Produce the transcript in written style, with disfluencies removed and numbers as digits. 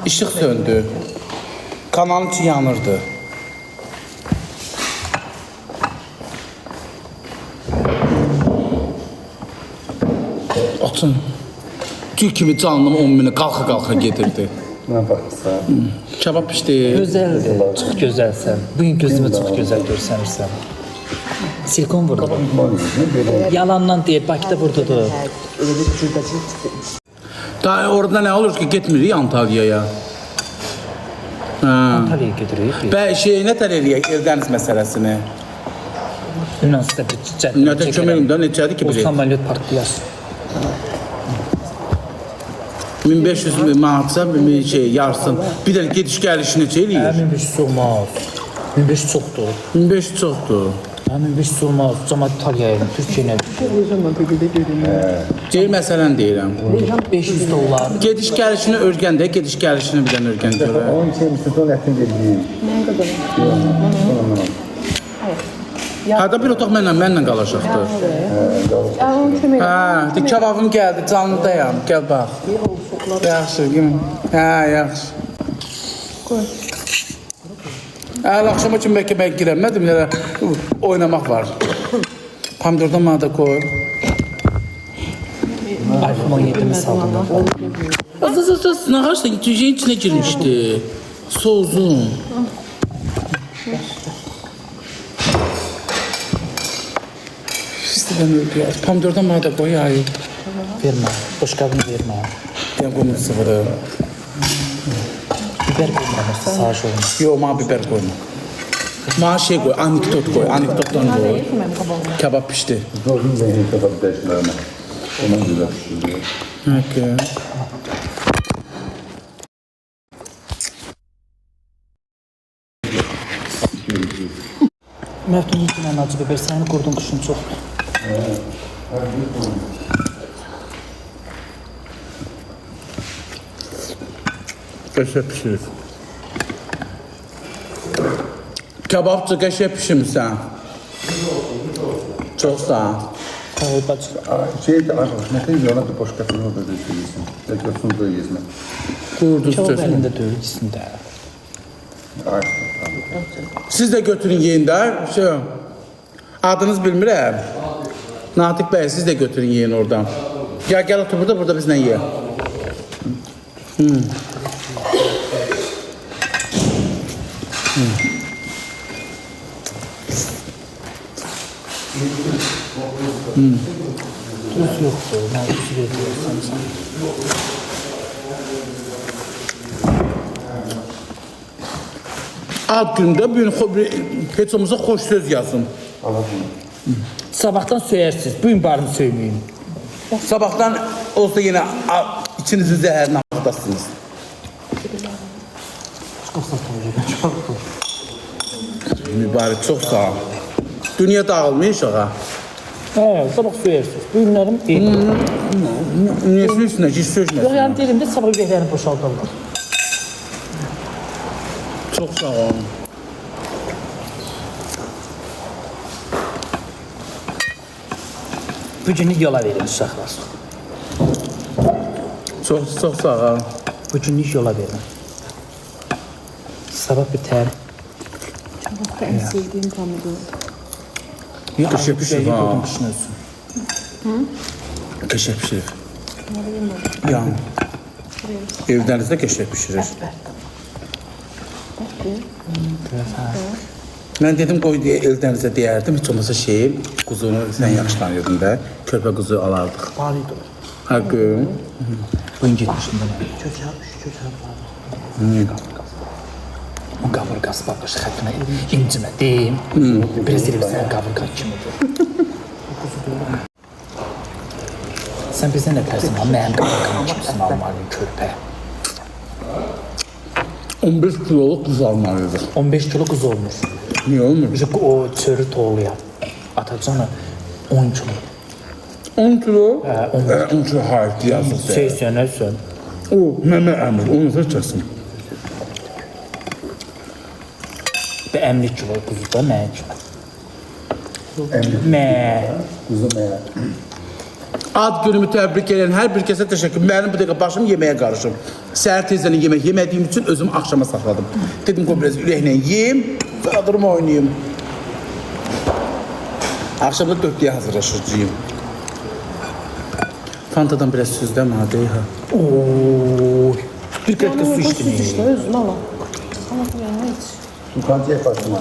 İşıq söndü. Kanalın içi yanırdı. Açın. Gül kimi canlım 10 minə qalxa gedirdi. Nə baxırsan? Kebab pişdi. Gözəldir, çox gözəlsən. Bugün gözümə çox gözəl görsənirsən. Silikon vurdu. Yalandan deyir, Bakıda vurdudur. Daha orada nə olur ki, getmirik Antalya'ya. Antalya'ya götürüyük. Nə tər eləyək Eldəniz məsələsini? Dünən sizə bir cəhət. Nə tər köməyimdə necədir ki, O bilək? samolyot partlayar. 1500 manatsa yarsın. Bir dənə gediş gəlişi necə eləyir? 1500 olmaz. 1500 çoxdur. 1500 çoxdur. 1500 olmaz. Cəmat İtaliyaya, Türkiyəyə. Deyil məsələn deyirəm. 500 dollar. Gediş gəlişini örgəndə, gediş gəlişini bir dənə örgən görə. Onun için Müslüman etin dediği. Hərdə bir otaq mənlə qalacaqdır. Hə, kebabım gəldi, canlıdayam. Gəl bax. Yaxşı, hə, yaxşı. Əl axşama kimi bəlkə mən girəmədim, oynamaq var. Pomidordan mənə də koy. iPhone 17'mi saldım. Az, nağaçda tüceyin içine girmişdi. Soğuzun. İşte ben öldü ya. Pomidordan mənə də koy ya. Vermə, boş qabını vermə. Ben qoyma sıvırı. Biber koymamışsa sağış olmaz. Yo, mənə biber koyma. Mənə şey koy, anekdot koy. Anekdotdan koy. Kebap pişdi. Zorun zengin kebap deşlerine. Onun güzel pişiriyor. Okay. Məftun yiyinən acı biber, səni qurdun quşun çoxdur. Qəşəng pişirir. Kebapçı qəşəng pişirmişsən. Çox sağ ol. Ay bacı. Şey de ne diyeyim ona da boş katını da döşüyorsun. Belki olsun da yezme. Qurduz Kebab sözünü. əlində deyil, ikisində. Siz də götürün yeyin də. Şey, adınız bilmirəm. Natiq bəy, siz də götürün yeyin oradan. Gəl otur burada bizlə ye. Tuz yoxdur, mən tuzu veriyorsan sən. Ad gündə heç olmasa xoş söz yazın. Sabahdan söyərsiniz, bugün barını söyməyin. Sabahdan olsa yenə içinizi zəhərinə axıdasınız. Mübarək, çox sağ ol. Dünya dağılmış ağa. Hə, sabah söyərsiniz, bugünlərim eyni. Niyəsin üstünə ki, Yox, sözməsin. yəni dilimdə sabah ürəklərini boşaldırlar. Çox sağ ol. Bugünlük yola verin uşaqlar. Çox sağ ol. Bugünlük yola verin. Sabah biter. Çabukta en sevdiğim pomidor. Qəşəng pişirib ha. Qurdun quşun ölsün. Qəşəng pişirib. Yəni. Evdənizdə qəşəng pişirir. Mən dedim qoy deyə Eldənizə deyərdim. Heç olmasa quzunu sən yaxşı tanıyırdın da. Körpə quzu alardıq. Bağlıydı o. Haqqım. Bugün getmişdim ben. Köçər var. O qaburqası baxış xəttinə incimə deyim. Biraz elibsən qaburqa kimidir. Sən bizə nə tərsin? Mənim qaburqam kimisin almalıyım körpə. 15 kiloluk quz almalıydı. 15 kilo qız olmuş. Niyə olmur? Bizi o çörü toğluya. Atacağına 10 kilo. 10 kilo? 10 10 kilo hayır yazıq. Sönərsən. O, məmə əmr, onu da kəsin. Bir 50 kilo quzu da mən kimi. Emri. Mən. Kuzu meğer. Ad günümü təbrik edən hər bir kəsə təşəkkür. Mənim bu dəqiqə başım yeməyə qarışım. Səhər tezdən yemək yemədiyim üçün özümü axşama saxladım. Dedim ki, biraz ürəklə yeyim, sonra durma oynayayım. Akşam da 4'ye hazırlaşacağım. Fantadan biraz süzdüm hadi ha. Oy. Bir Yani kadeh su bu içtin. süt işte özüm ala. Ama yani hiç. Sultan yaparsın.